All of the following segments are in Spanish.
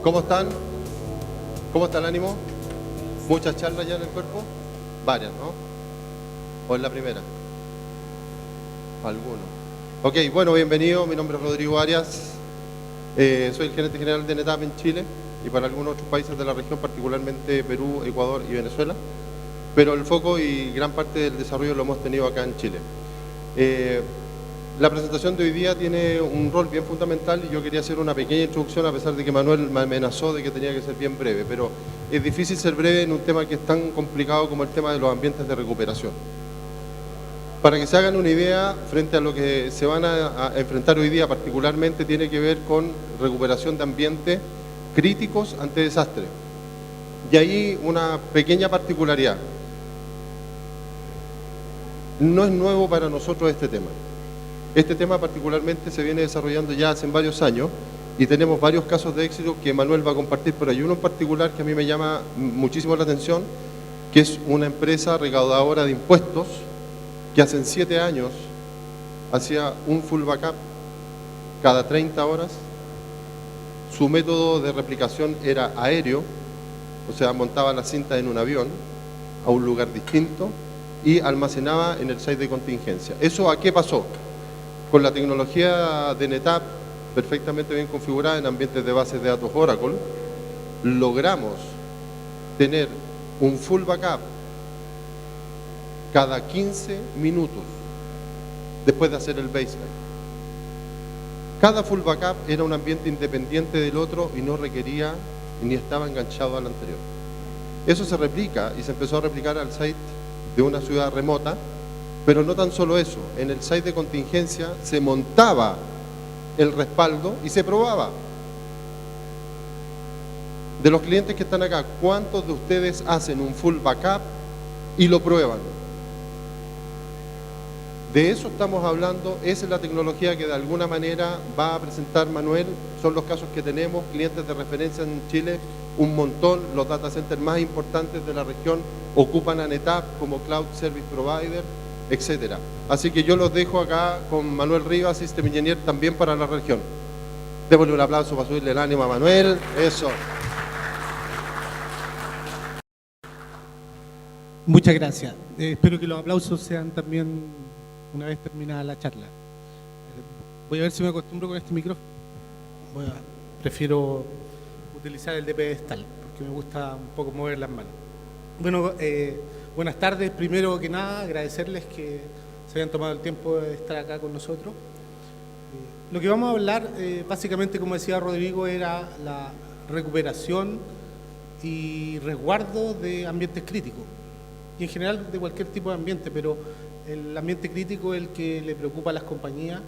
¿Cómo están? ¿Cómo está el ánimo? ¿Muchas charlas ya en el cuerpo? Varias, ¿no? ¿O es la primera? Algunos. Ok, bueno, bienvenido. Mi nombre es Rodrigo Arias. Soy el gerente general de NetApp en Chile y para algunos otros países de la región, particularmente Perú, Ecuador y Venezuela. Pero el foco y gran parte del desarrollo lo hemos tenido acá en Chile. La presentación de hoy día tiene un rol bien fundamental y yo quería hacer una pequeña introducción, a pesar de que Manuel me amenazó de que tenía que ser bien breve, pero es difícil ser breve en un tema que es tan complicado como el tema de los ambientes de recuperación. Para que se hagan una idea, frente a lo que se van a enfrentar hoy día particularmente, tiene que ver con recuperación de ambientes críticos ante desastres. Y ahí una pequeña particularidad. No es nuevo para nosotros este tema. Este tema particularmente se viene desarrollando ya hace varios años y tenemos varios casos de éxito que Manuel va a compartir, pero hay uno en particular que a mí me llama muchísimo la atención, que es una empresa recaudadora de impuestos que hace 7 años hacía un full backup cada 30 horas. Su método de replicación era aéreo, o sea, montaba la cinta en un avión a un lugar distinto y almacenaba en el site de contingencia. ¿Eso a qué pasó? Con la tecnología de NetApp perfectamente bien configurada en ambientes de bases de datos Oracle, logramos tener un full backup cada 15 minutos después de hacer el baseline. Cada full backup era un ambiente independiente del otro y no requería ni estaba enganchado al anterior. Eso se replica y se empezó a replicar al site de una ciudad remota, pero no tan solo eso, en el site de contingencia se montaba el respaldo y se probaba. De los clientes que están acá, ¿cuántos de ustedes hacen un full backup y lo prueban? De eso estamos hablando, esa es la tecnología que de alguna manera va a presentar Manuel, son los casos que tenemos, clientes de referencia en Chile, un montón, los data centers más importantes de la región ocupan a NetApp como Cloud Service Provider, etcétera. Así que yo los dejo acá con Manuel Rivas, System Engineer también para la región. Démosle un aplauso para subirle el ánimo a Manuel, eso. Muchas gracias. Espero que los aplausos sean también una vez terminada la charla. Voy a ver si me acostumbro con este micrófono. Prefiero utilizar el de pedestal, porque me gusta un poco mover las manos. Bueno, buenas tardes. Primero que nada, agradecerles que se hayan tomado el tiempo de estar acá con nosotros. Lo que vamos a hablar, básicamente, como decía Rodrigo, era la recuperación y resguardo de ambientes críticos. Y en general de cualquier tipo de ambiente, pero el ambiente crítico es el que le preocupa a las compañías,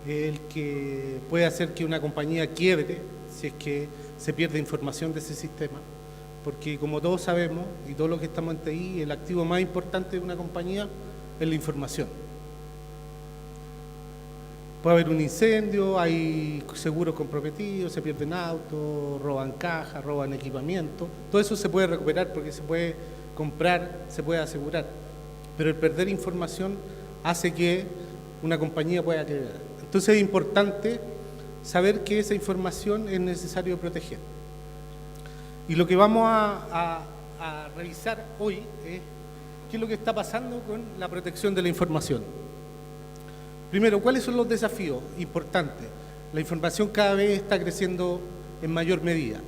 el que puede hacer que una compañía quiebre si es que se pierde información de ese sistema, porque como todos sabemos, y todos los que estamos en TI, el activo más importante de una compañía es la información. Puede haber un incendio, hay seguros comprometidos, se pierden autos, roban cajas, roban equipamiento, todo eso se puede recuperar porque se puede comprar, se puede asegurar, pero el perder información hace que una compañía pueda quebrar. Entonces es importante saber que esa información es necesario proteger. Y lo que vamos a revisar hoy es qué es lo que está pasando con la protección de la información. Primero, ¿cuáles son los desafíos importantes? La información cada vez está creciendo en mayor medida.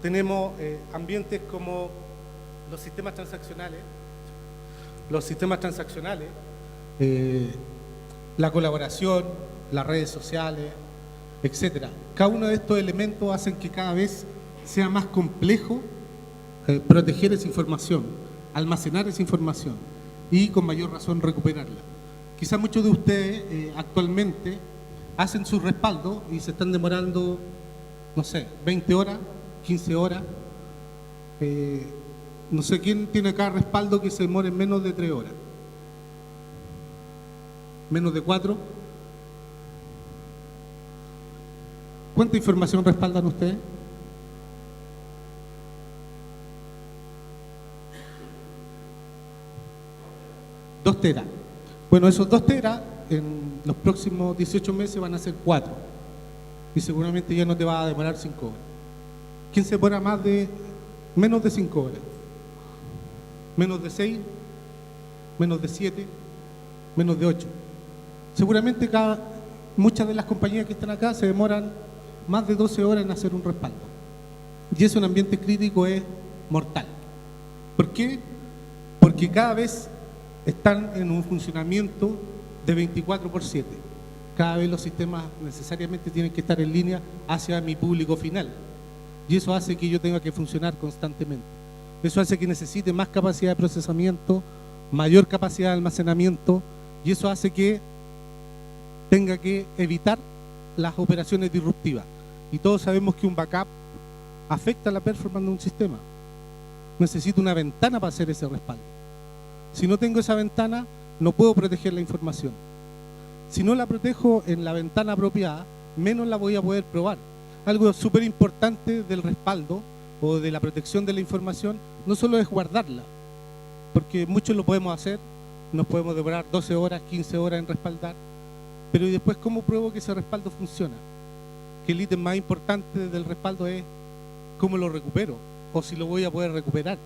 Tenemos ambientes como los sistemas transaccionales, la colaboración, las redes sociales, etcétera. Cada uno de estos elementos hacen que cada vez sea más complejo proteger esa información, almacenar esa información y con mayor razón recuperarla. Quizás muchos de ustedes actualmente hacen su respaldo y se están demorando, no sé, 20 horas, 15 horas. No sé quién tiene acá respaldo que se demore menos de 3 horas. ¿Menos de 4? ¿Cuánta información respaldan ustedes? Dos teras. Bueno, esos 2 teras en los próximos 18 meses van a ser 4. Y seguramente ya no te va a demorar 5 horas. ¿Quién se demora menos de 5 horas? Menos de 6, menos de 7, menos de 8. Seguramente muchas de las compañías que están acá se demoran más de 12 horas en hacer un respaldo. Y eso en ambiente crítico es mortal. ¿Por qué? Porque cada vez están en un funcionamiento de 24/7. Cada vez los sistemas necesariamente tienen que estar en línea hacia mi público final. Y eso hace que yo tenga que funcionar constantemente. Eso hace que necesite más capacidad de procesamiento, mayor capacidad de almacenamiento, y eso hace que tenga que evitar las operaciones disruptivas. Y todos sabemos que un backup afecta la performance de un sistema. Necesito una ventana para hacer ese respaldo. Si no tengo esa ventana, no puedo proteger la información. Si no la protejo en la ventana apropiada, menos la voy a poder probar. Algo súper importante del respaldo o de la protección de la información no solo es guardarla, porque muchos lo podemos hacer, nos podemos demorar 12 horas, 15 horas en respaldar, pero ¿y después cómo pruebo que ese respaldo funciona? Que el ítem más importante del respaldo es cómo lo recupero, o si lo voy a poder recuperar,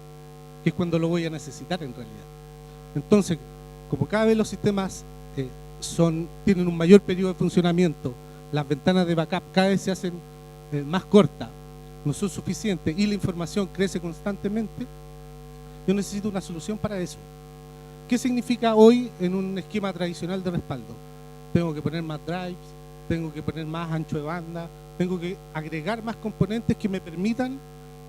que es cuando lo voy a necesitar en realidad. Entonces, como cada vez los sistemas tienen un mayor periodo de funcionamiento, las ventanas de backup cada vez se hacen más cortas, no son suficientes y la información crece constantemente, yo necesito una solución para eso. ¿Qué significa hoy en un esquema tradicional de respaldo? Tengo que poner más drives, tengo que poner más ancho de banda, tengo que agregar más componentes que me permitan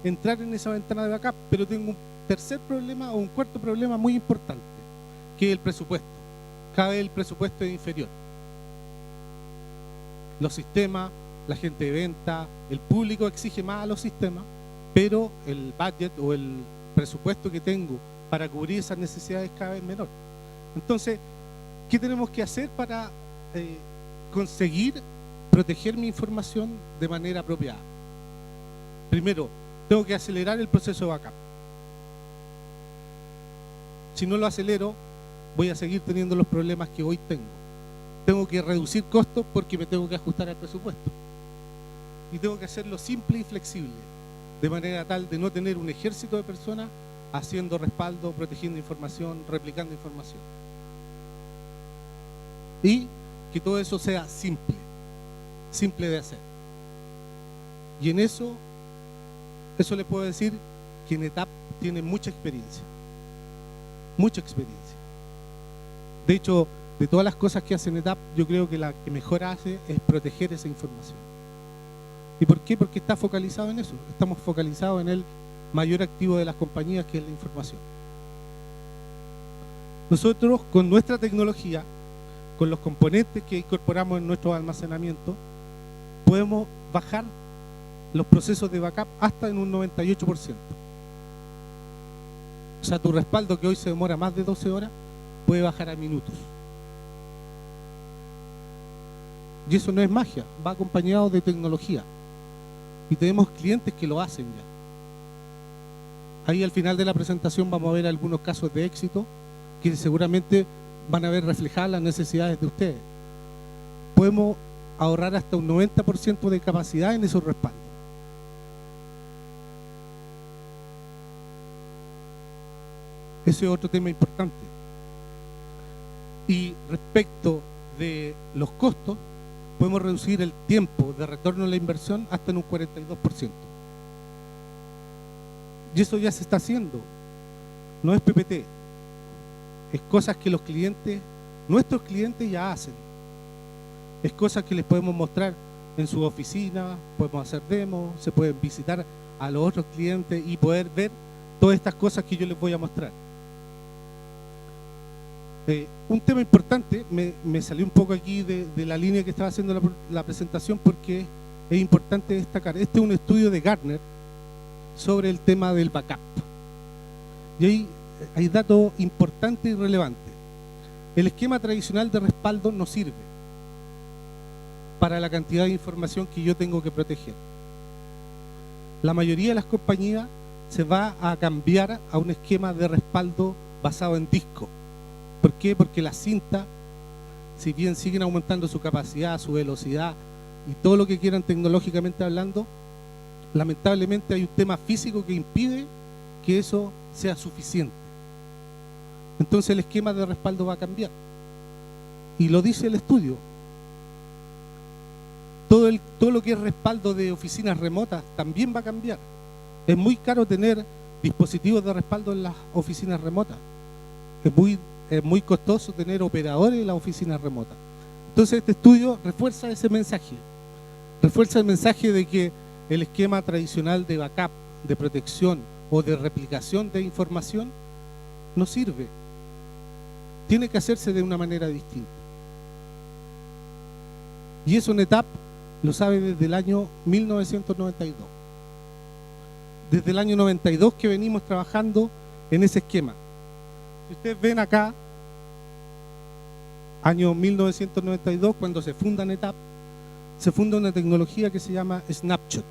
entrar en esa ventana de backup, pero tengo un tercer problema o un cuarto problema muy importante, que es el presupuesto. Cada vez el presupuesto es inferior. Los sistemas, la gente de venta, el público exige más a los sistemas, pero el budget o el presupuesto que tengo para cubrir esas necesidades es cada vez menor. Entonces, ¿qué tenemos que hacer para conseguir proteger mi información de manera apropiada? Primero, tengo que acelerar el proceso de backup. Si no lo acelero, voy a seguir teniendo los problemas que hoy tengo. Tengo que reducir costos porque me tengo que ajustar al presupuesto. Y tengo que hacerlo simple y flexible, de manera tal de no tener un ejército de personas haciendo respaldo, protegiendo información, replicando información. Y que todo eso sea simple de hacer. Y en eso les puedo decir que NetApp tiene mucha experiencia. Mucha experiencia. De hecho, de todas las cosas que hace NetApp, yo creo que la que mejor hace es proteger esa información. ¿Y por qué? Porque está focalizado en eso. Estamos focalizados en el mayor activo de las compañías, que es la información. Nosotros, con nuestra tecnología, con los componentes que incorporamos en nuestro almacenamiento, podemos bajar los procesos de backup hasta en un 98%. O sea, tu respaldo, que hoy se demora más de 12 horas, puede bajar a minutos. Y eso no es magia, va acompañado de tecnología. Y tenemos clientes que lo hacen ya. Ahí al final de la presentación vamos a ver algunos casos de éxito que seguramente van a ver reflejadas las necesidades de ustedes. Podemos ahorrar hasta un 90% de capacidad en esos respaldos. Ese es otro tema importante. Y respecto de los costos, podemos reducir el tiempo de retorno a la inversión hasta en un 42%. Y eso ya se está haciendo. No es PPT. Es cosas que los clientes, nuestros clientes ya hacen. Es cosas que les podemos mostrar en su oficina, podemos hacer demos, se pueden visitar a los otros clientes y poder ver todas estas cosas que yo les voy a mostrar. Un tema importante, me salió un poco aquí de la línea que estaba haciendo la presentación, porque es importante destacar. Este es un estudio de Gartner sobre el tema del backup. Y ahí hay datos importantes y relevantes. El esquema tradicional de respaldo no sirve para la cantidad de información que yo tengo que proteger. La mayoría de las compañías se va a cambiar a un esquema de respaldo basado en disco. ¿Por qué? Porque las cintas, si bien siguen aumentando su capacidad, su velocidad y todo lo que quieran tecnológicamente hablando, lamentablemente hay un tema físico que impide que eso sea suficiente. Entonces el esquema de respaldo va a cambiar. Y lo dice el estudio. Todo lo que es respaldo de oficinas remotas también va a cambiar. Es muy caro tener dispositivos de respaldo en las oficinas remotas. Es muy costoso tener operadores en las oficinas remotas. Entonces este estudio refuerza ese mensaje. Refuerza el mensaje de que el esquema tradicional de backup, de protección o de replicación de información no sirve. Tiene que hacerse de una manera distinta. Y eso NetApp lo sabe desde el año 1992. Desde el año 92 que venimos trabajando en ese esquema. Si ustedes ven acá, año 1992, cuando se funda NetApp, se funda una tecnología que se llama Snapshot,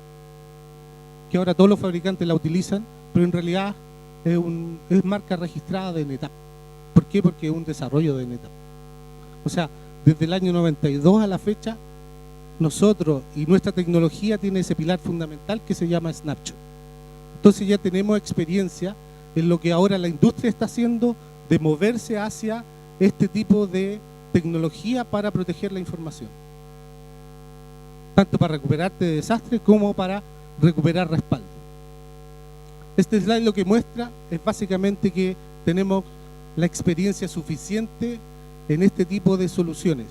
que ahora todos los fabricantes la utilizan, pero en realidad es marca registrada de NetApp. ¿Por qué? Porque es un desarrollo de NetApp. O sea, desde el año 92 a la fecha, nosotros y nuestra tecnología tiene ese pilar fundamental que se llama Snapshot. Entonces ya tenemos experiencia en lo que ahora la industria está haciendo de moverse hacia este tipo de tecnología para proteger la información. Tanto para recuperarte de desastres como para recuperar respaldo. Este slide lo que muestra es básicamente que tenemos la experiencia suficiente en este tipo de soluciones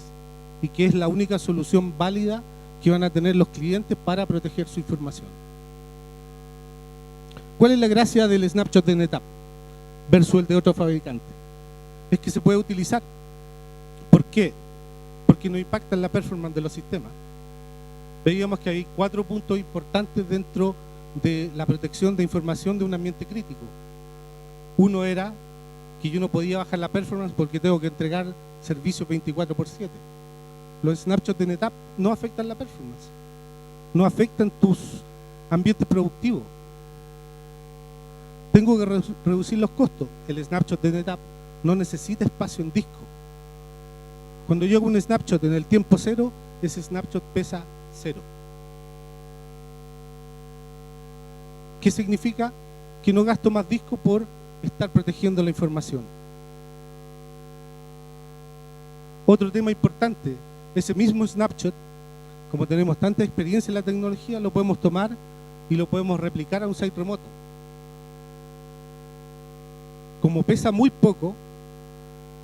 y que es la única solución válida que van a tener los clientes para proteger su información. ¿Cuál es la gracia del snapshot de NetApp versus el de otro fabricante? Es que se puede utilizar. ¿Por qué? Porque no impacta en la performance de los sistemas. Veíamos que hay 4 puntos importantes dentro de la protección de información de un ambiente crítico. Uno era que yo no podía bajar la performance porque tengo que entregar servicios 24/7. Los snapshots de NetApp no afectan la performance, no afectan tus ambientes productivos. Tengo que reducir los costos. El snapshot de NetApp no necesita espacio en disco. Cuando yo hago un snapshot en el tiempo cero, ese snapshot pesa 0. ¿Qué significa? Que no gasto más disco por estar protegiendo la información. Otro tema importante, ese mismo snapshot, como tenemos tanta experiencia en la tecnología, lo podemos tomar y lo podemos replicar a un site remoto. Como pesa muy poco,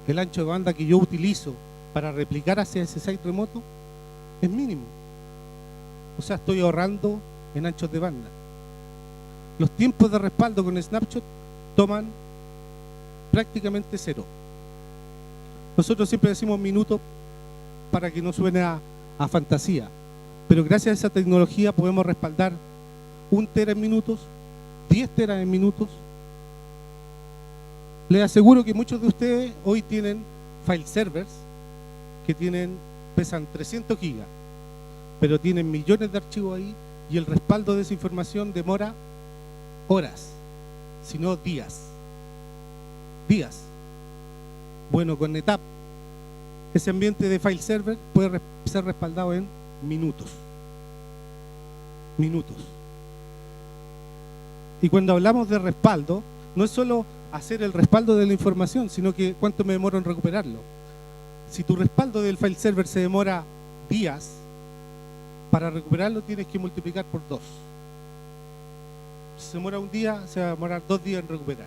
el ancho de banda que yo utilizo para replicar hacia ese site remoto es mínimo. O sea, estoy ahorrando en anchos de banda. Los tiempos de respaldo con Snapshot toman prácticamente 0. Nosotros siempre decimos minutos para que no suene a fantasía, pero gracias a esa tecnología podemos respaldar 1 tera en minutos, 10 teras en minutos. Les aseguro que muchos de ustedes hoy tienen file servers que pesan 300 gigas, pero tienen millones de archivos ahí y el respaldo de esa información demora horas, sino días. Bueno, con NetApp, ese ambiente de file server puede ser respaldado en minutos. Y cuando hablamos de respaldo, no es solo hacer el respaldo de la información, sino que cuánto me demoro en recuperarlo. Si tu respaldo del file server se demora días, para recuperarlo tienes que multiplicar por 2. Si se demora un día, se va a demorar 2 días en recuperar.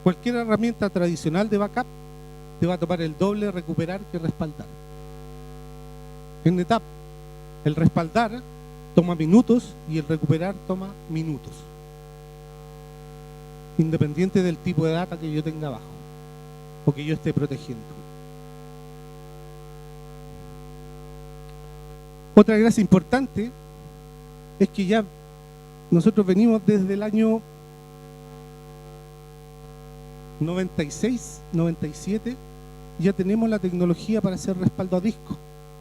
Cualquier herramienta tradicional de backup te va a tomar el doble recuperar que respaldar. En NetApp, el respaldar toma minutos y el recuperar toma minutos, independiente del tipo de data que yo tenga abajo o que yo esté protegiendo. Otra gracia importante es que ya nosotros venimos desde el año 96, 97, ya tenemos la tecnología para hacer respaldo a disco,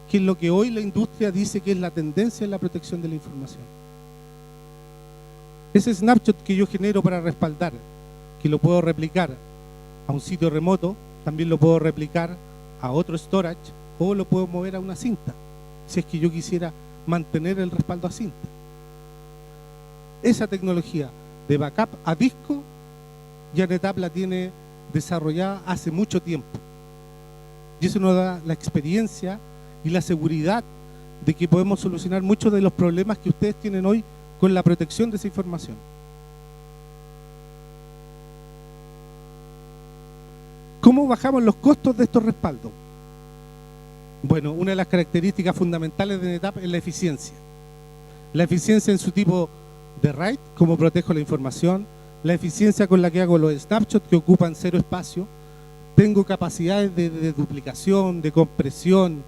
que es lo que hoy la industria dice que es la tendencia en la protección de la información. Ese snapshot que yo genero para respaldar, que lo puedo replicar a un sitio remoto, también lo puedo replicar a otro storage o lo puedo mover a una cinta, si es que yo quisiera mantener el respaldo a cinta. Esa tecnología de backup a disco ya NetApp la tiene desarrollada hace mucho tiempo. Y eso nos da la experiencia y la seguridad de que podemos solucionar muchos de los problemas que ustedes tienen hoy con la protección de esa información. ¿Cómo bajamos los costos de estos respaldos? Bueno, una de las características fundamentales de NetApp es la eficiencia. La eficiencia en su tipo de RAID, cómo protejo la información, la eficiencia con la que hago los snapshots que ocupan cero espacio, tengo capacidades de duplicación, de compresión,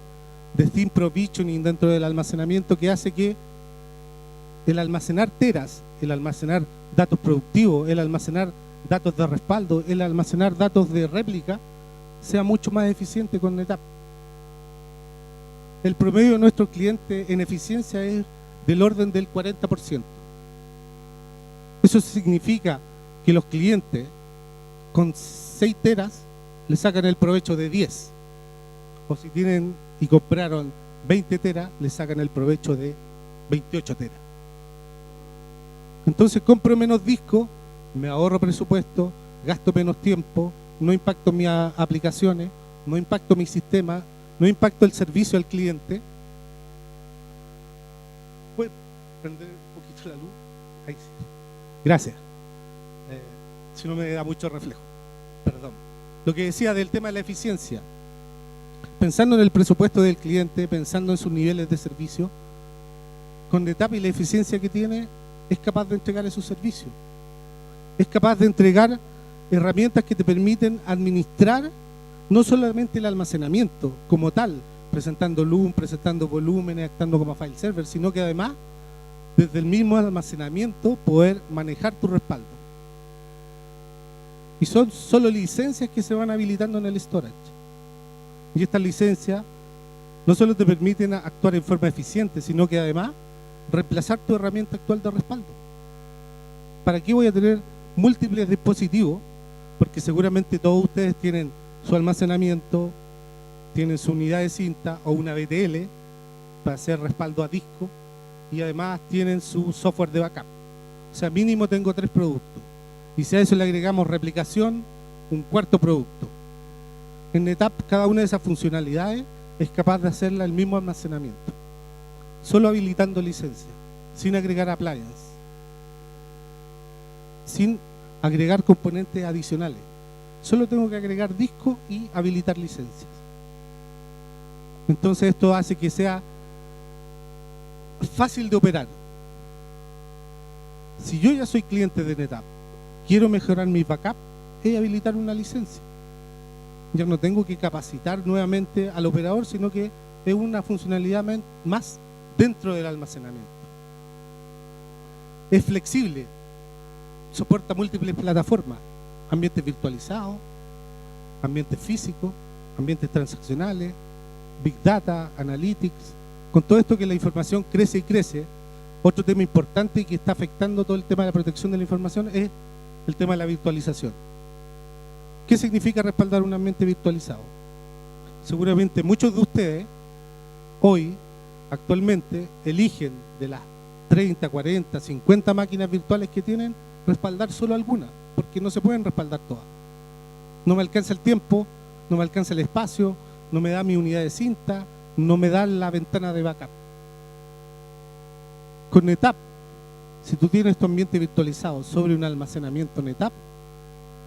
de thin provisioning dentro del almacenamiento que hace que el almacenar teras, el almacenar datos productivos, el almacenar datos de respaldo, el almacenar datos de réplica sea mucho más eficiente con NetApp. El promedio de nuestros clientes en eficiencia es del orden del 40%. Eso significa que los clientes con 6 teras le sacan el provecho de 10. O si tienen y compraron 20 teras, le sacan el provecho de 28 teras. Entonces compro menos disco, me ahorro presupuesto, gasto menos tiempo, no impacto mis aplicaciones, no impacto mi sistema, no impacto el servicio al cliente. ¿Puede prender un poquito la luz? Ahí sí. Gracias. Si no me da mucho reflejo. Perdón. Lo que decía del tema de la eficiencia. Pensando en el presupuesto del cliente, pensando en sus niveles de servicio, con NetApp y la eficiencia que tiene, es capaz de entregar esos servicios. Es capaz de entregar herramientas que te permiten administrar no solamente el almacenamiento como tal, presentando LUM, presentando volúmenes, actuando como file server, sino que además, desde el mismo almacenamiento, poder manejar tu respaldo. Y son solo licencias que se van habilitando en el storage. Y estas licencias no solo te permiten actuar en forma eficiente, sino que además reemplazar tu herramienta actual de respaldo. ¿Para qué voy a tener múltiples dispositivos? Porque seguramente todos ustedes tienen su almacenamiento, tienen su unidad de cinta o una BTL para hacer respaldo a disco y además tienen su software de backup. O sea, mínimo tengo 3 productos. Y si a eso le agregamos replicación, un cuarto producto. En NetApp cada una de esas funcionalidades es capaz de hacerla el mismo almacenamiento. Solo habilitando licencia, sin agregar appliance, sin agregar componentes adicionales. Solo tengo que agregar disco y habilitar licencias. Entonces esto hace que sea fácil de operar. Si yo ya soy cliente de NetApp, quiero mejorar mi backup, es habilitar una licencia. Ya no tengo que capacitar nuevamente al operador, sino que es una funcionalidad más dentro del almacenamiento. Es flexible, soporta múltiples plataformas, ambientes virtualizados, ambientes físicos, ambientes transaccionales, Big Data, Analytics. Con todo esto que la información crece y crece, otro tema importante y que está afectando todo el tema de la protección de la información es el tema de la virtualización. ¿Qué significa respaldar un ambiente virtualizado? Seguramente muchos de ustedes hoy, actualmente, eligen de las 30, 40, 50 máquinas virtuales que tienen, respaldar solo algunas, porque no se pueden respaldar todas. No me alcanza el tiempo, no me alcanza el espacio, no me da mi unidad de cinta, no me da la ventana de backup. Con NetApp, si tú tienes tu ambiente virtualizado sobre un almacenamiento NetApp,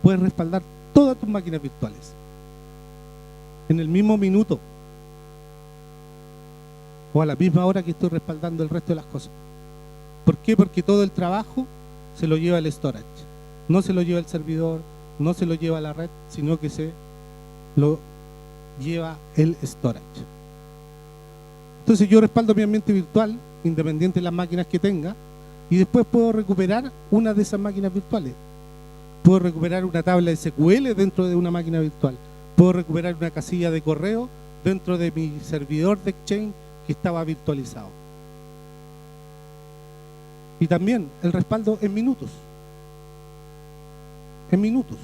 puedes respaldar todas tus máquinas virtuales en el mismo minuto o a la misma hora que estoy respaldando el resto de las cosas. ¿Por qué? Porque todo el trabajo se lo lleva el storage, no se lo lleva el servidor, no se lo lleva la red, sino que se lo lleva el storage. Entonces yo respaldo mi ambiente virtual independiente de las máquinas que tenga y después puedo recuperar una de esas máquinas virtuales. Puedo recuperar una tabla SQL dentro de una máquina virtual. Puedo recuperar una casilla de correo dentro de mi servidor de Exchange que estaba virtualizado. Y también el respaldo en minutos. En minutos.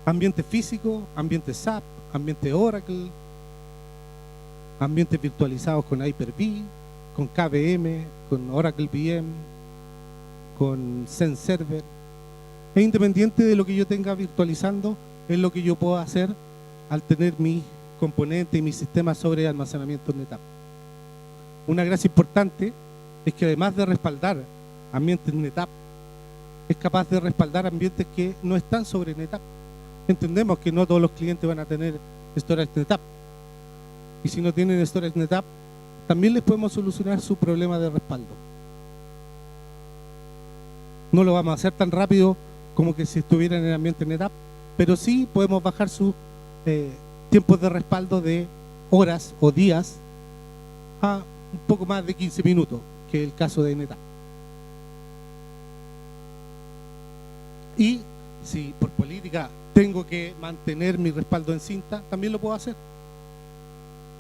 Ambiente físico, ambiente SAP, ambiente Oracle. ambientes virtualizados con Hyper-V, con KVM, con Oracle VM, con Zen Server. Es independiente de lo que yo tenga virtualizando, es lo que yo puedo hacer al tener mis componentes y mis sistemas sobre almacenamiento NetApp. Una gracia importante es que además de respaldar ambientes NetApp, es capaz de respaldar ambientes que no están sobre NetApp. Entendemos que no todos los clientes van a tener storage NetApp. Y si no tienen storage NetApp, también les podemos solucionar su problema de respaldo. No lo vamos a hacer tan rápido como que si estuvieran en el ambiente NetApp, pero sí podemos bajar sus tiempos de respaldo de horas o días a un poco más de 15 minutos, que es el caso de NetApp. Y si por política tengo que mantener mi respaldo en cinta, también lo puedo hacer.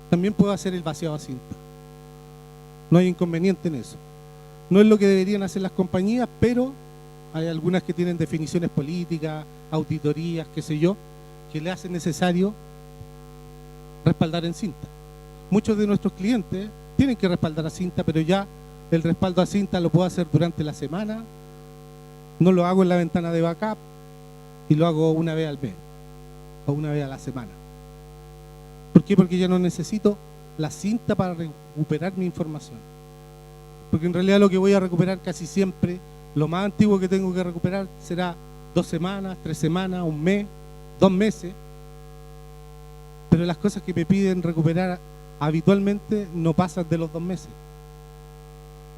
También puedo hacer el vaciado a cinta. No hay inconveniente en eso. No es lo que deberían hacer las compañías, pero hay algunas que tienen definiciones políticas, auditorías, qué sé yo, que le hacen necesario respaldar en cinta. Muchos de nuestros clientes tienen que respaldar a cinta, pero ya el respaldo a cinta lo puedo hacer durante la semana. No lo hago en la ventana de backup y lo hago una vez al mes o una vez a la semana. ¿Por qué? Porque ya no necesito la cinta para recuperar mi información. Porque en realidad lo que voy a recuperar casi siempre, lo más antiguo que tengo que recuperar será 2 semanas, 3 semanas, un mes, 2 meses. Pero las cosas que me piden recuperar habitualmente no pasan de los 2 meses.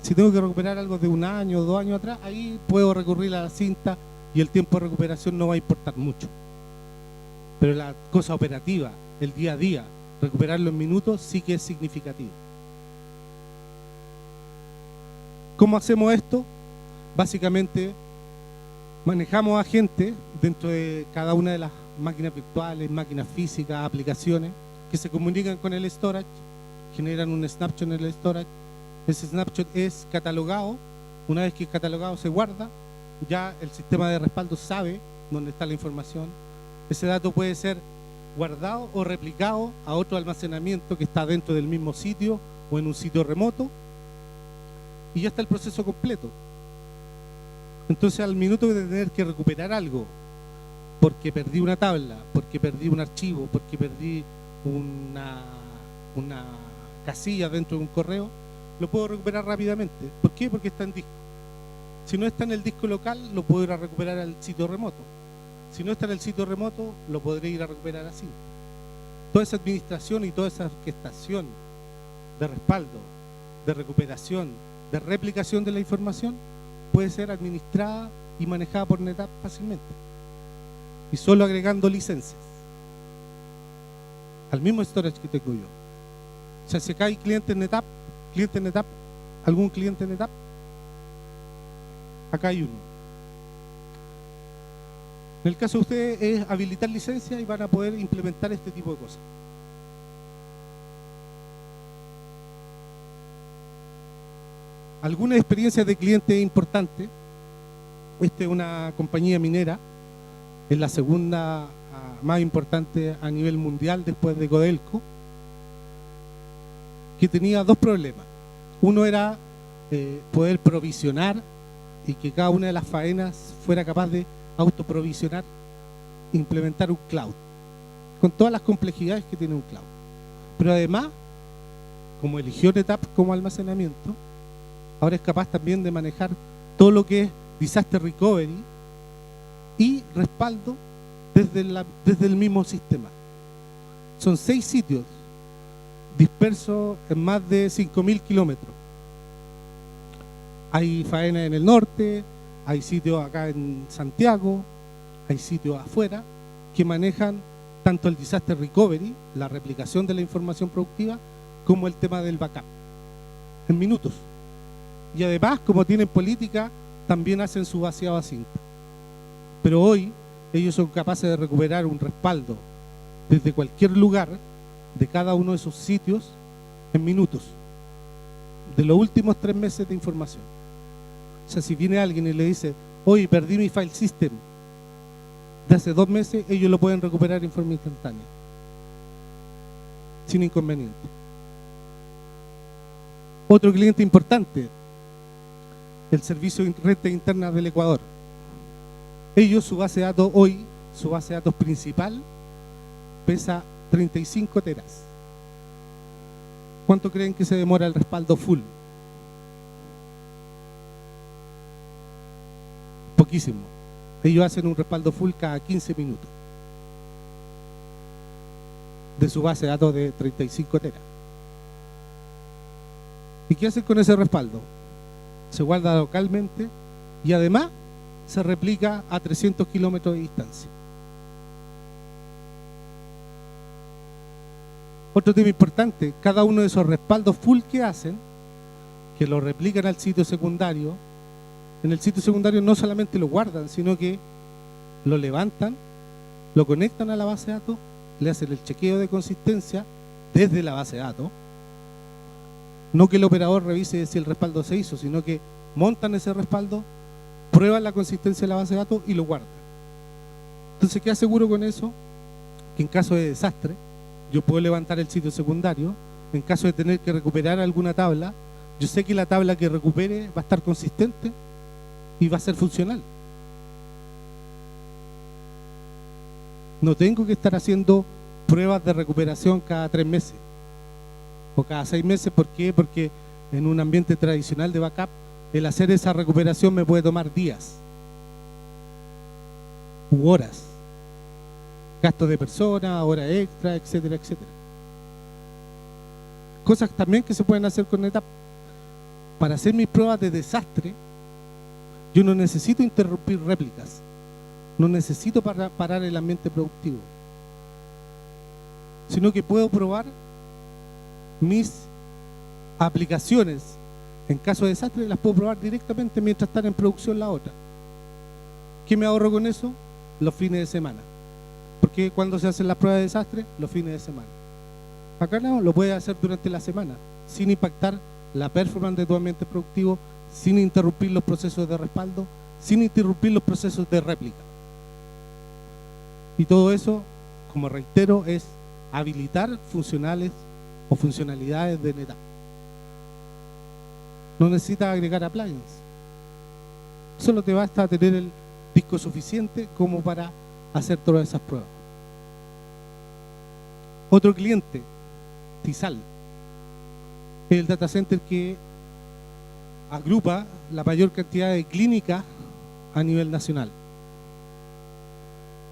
Si tengo que recuperar algo de 1 año o 2 años atrás, ahí puedo recurrir a la cinta y el tiempo de recuperación no va a importar mucho. Pero la cosa operativa, el día a día, recuperarlo en minutos, sí que es significativo. ¿Cómo hacemos esto? Básicamente, manejamos agentes dentro de cada una de las máquinas virtuales, máquinas físicas, aplicaciones, que se comunican con el storage, generan un snapshot en el storage. Ese snapshot es catalogado. Una vez que es catalogado se guarda, ya el sistema de respaldo sabe dónde está la información. Ese dato puede ser guardado o replicado a otro almacenamiento que está dentro del mismo sitio o en un sitio remoto, y ya está el proceso completo. Entonces, al minuto de tener que recuperar algo, porque perdí una tabla, porque perdí un archivo, porque perdí una casilla dentro de un correo, lo puedo recuperar rápidamente. ¿Por qué? Porque está en disco. Si no está en el disco local, lo puedo ir a recuperar al sitio remoto. Si no está en el sitio remoto, lo podré ir a recuperar así. Toda esa administración y toda esa orquestación de respaldo, de recuperación, de replicación de la información puede ser administrada y manejada por NetApp fácilmente. Y solo agregando licencias al mismo storage que tengo yo. O sea, si acá hay clientes NetApp, algún cliente NetApp, acá hay uno. En el caso de ustedes es habilitar licencias y van a poder implementar este tipo de cosas. Algunas experiencias de clientes importantes. Esta es una compañía minera, es la segunda más importante a nivel mundial después de Codelco, que tenía 2 problemas. Uno era poder provisionar y que cada una de las faenas fuera capaz de autoprovisionar, implementar un cloud, con todas las complejidades que tiene un cloud. Pero además, como eligió NetApp como almacenamiento, ahora es capaz también de manejar todo lo que es disaster recovery y respaldo desde el mismo sistema. Son 6 sitios dispersos en más de 5.000 kilómetros. Hay faenas en el norte, hay sitios acá en Santiago, hay sitios afuera que manejan tanto el disaster recovery, la replicación de la información productiva, como el tema del backup, en minutos. Y además, como tienen política, también hacen su vaciado a cinta. Pero hoy ellos son capaces de recuperar un respaldo desde cualquier lugar de cada uno de esos sitios en minutos, de los últimos 3 meses de información. O sea, si viene alguien y le dice, oye, perdí mi file system de hace 2 meses, ellos lo pueden recuperar en forma instantánea, sin inconveniente. Otro cliente importante, el Servicio de Renta Interna del Ecuador. Ellos, su base de datos hoy, su base de datos principal, pesa 35 teras. ¿Cuánto creen que se demora el respaldo full? Poquísimo. Ellos hacen un respaldo full cada 15 minutos de su base de datos de 35 teras. ¿Y qué hacen con ese respaldo? Se guarda localmente y además se replica a 300 kilómetros de distancia. Otro tema importante, cada uno de esos respaldos full que hacen, que lo replican al sitio secundario, en el sitio secundario no solamente lo guardan, sino que lo levantan, lo conectan a la base de datos, le hacen el chequeo de consistencia desde la base de datos. No que el operador revise si el respaldo se hizo, sino que montan ese respaldo, prueban la consistencia de la base de datos y lo guardan. Entonces, ¿qué aseguro con eso? Que en caso de desastre, yo puedo levantar el sitio secundario. En caso de tener que recuperar alguna tabla, yo sé que la tabla que recupere va a estar consistente y va a ser funcional. No tengo que estar haciendo pruebas de recuperación cada 3 meses o cada 6 meses. ¿Por qué? Porque en un ambiente tradicional de backup, el hacer esa recuperación me puede tomar días u horas. Gastos de persona, horas extra, etcétera, etcétera. Cosas también que se pueden hacer con NetApp. Para hacer mis pruebas de desastre, yo no necesito interrumpir réplicas. No necesito parar el ambiente productivo. Sino que puedo probar mis aplicaciones. En caso de desastre, las puedo probar directamente mientras están en producción la otra. ¿Qué me ahorro con eso? Los fines de semana. Porque cuando se hacen las pruebas de desastre, los fines de semana. Acá no, lo puedes hacer durante la semana, sin impactar la performance de tu ambiente productivo, sin interrumpir los procesos de respaldo, sin interrumpir los procesos de réplica. Y todo eso, como reitero, es habilitar funcionales o funcionalidades de NetApp. No necesitas agregar appliance. Solo te basta tener el disco suficiente como para hacer todas esas pruebas. Otro cliente, TISAL, es el data center que agrupa la mayor cantidad de clínicas a nivel nacional.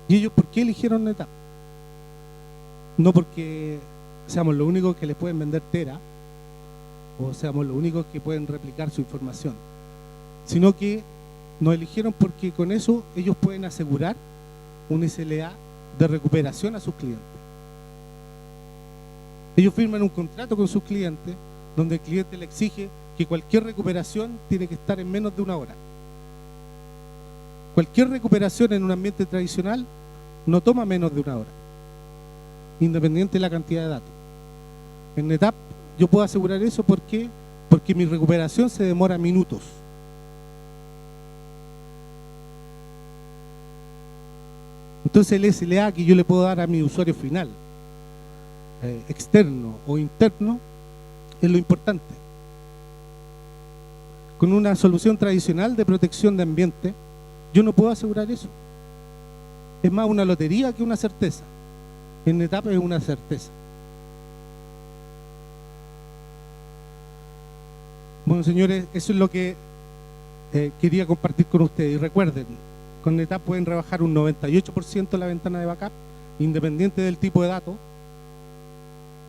¿Y ellos por qué eligieron NetApp? No porque seamos los únicos que les pueden vender tera o seamos los únicos que pueden replicar su información, sino que nos eligieron porque con eso ellos pueden asegurar un SLA de recuperación a sus clientes. Ellos firman un contrato con sus clientes donde el cliente le exige que cualquier recuperación tiene que estar en menos de 1 hora. Cualquier recuperación en un ambiente tradicional no toma menos de 1 hora, independiente de la cantidad de datos. En NetApp yo puedo asegurar eso porque mi recuperación se demora minutos. Entonces el SLA que yo le puedo dar a mi usuario final, externo o interno, es lo importante. Con una solución tradicional de protección de ambiente, yo no puedo asegurar eso. Es más una lotería que una certeza. En NetApp es una certeza. Bueno, señores, eso es lo que quería compartir con ustedes. Y recuerden, con NetApp pueden rebajar un 98% la ventana de backup, independiente del tipo de datos.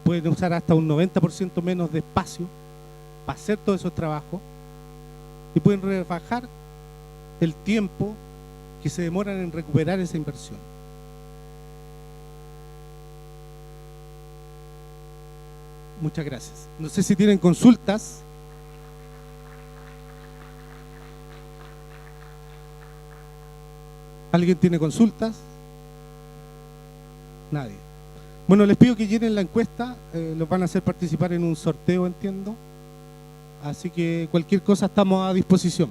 Pueden usar hasta un 90% menos de espacio para hacer todos esos trabajos. Y pueden rebajar el tiempo que se demoran en recuperar esa inversión. Muchas gracias. No sé si tienen consultas. ¿Alguien tiene consultas? Nadie. Bueno, les pido que llenen la encuesta. Los van a hacer participar en un sorteo, entiendo. Así que cualquier cosa estamos a disposición.